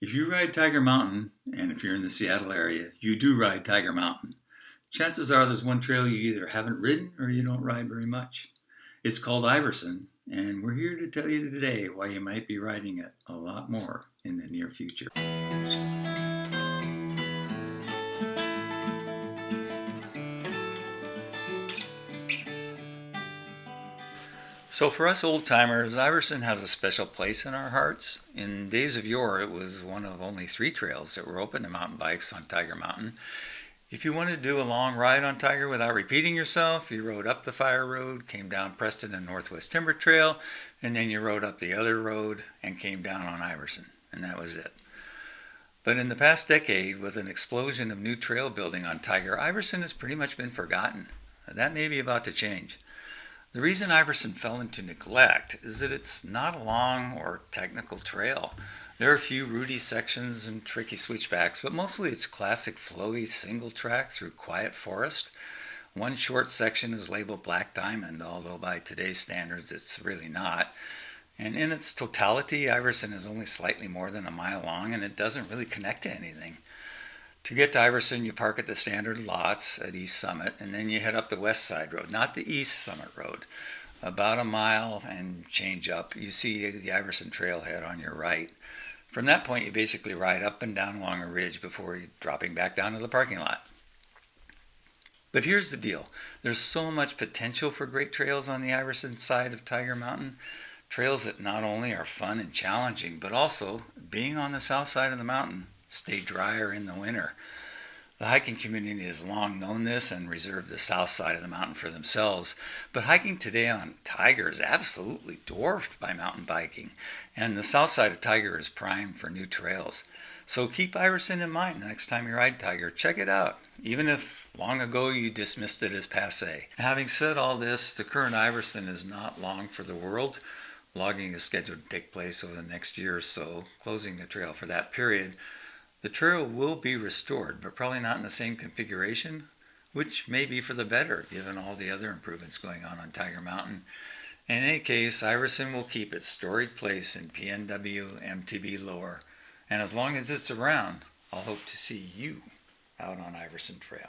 If you ride Tiger Mountain, and if you're in the Seattle area, you do ride Tiger Mountain. Chances are there's one trail you either haven't ridden or you don't ride very much. It's called Iverson, and we're here to tell you today why you might be riding it a lot more in the near future. So for us old timers, Iverson has a special place in our hearts. In days of yore, it was one of only 3 trails that were open to mountain bikes on Tiger Mountain. If you wanted to do a long ride on Tiger without repeating yourself, you rode up the Fire Road, came down Preston and Northwest Timber Trail, and then you rode up the other road and came down on Iverson, and that was it. But in the past decade, with an explosion of new trail building on Tiger, Iverson has pretty much been forgotten. That may be about to change. The reason Iverson fell into neglect is that it's not a long or technical trail. There are a few rooty sections and tricky switchbacks, but mostly it's classic flowy single track through quiet forest. One short section is labeled Black Diamond, although by today's standards it's really not. And in its totality, Iverson is only slightly more than a mile long, and it doesn't really connect to anything. To get to Iverson, you park at the standard lots at East Summit, and then you head up the West Side Road, not the East Summit Road. About a mile and change up, you see the Iverson trailhead on your right. From that point, you basically ride up and down along a ridge before dropping back down to the parking lot. But here's the deal. There's so much potential for great trails on the Iverson side of Tiger Mountain. Trails that not only are fun and challenging, but also, being on the south side of the mountain, stay drier in the winter. The hiking community has long known this and reserved the south side of the mountain for themselves, but hiking today on Tiger is absolutely dwarfed by mountain biking, and the south side of Tiger is primed for new trails. So keep Iverson in mind the next time you ride Tiger. Check it out, even if long ago you dismissed it as passé. Having said all this, the current Iverson is not long for the world. Logging is scheduled to take place over the next year or so, closing the trail for that period. The trail will be restored, but probably not in the same configuration, which may be for the better given all the other improvements going on Tiger Mountain. In any case, Iverson will keep its storied place in PNWmtb lore, and as long as it's around, I'll hope to see you out on Iverson Trail.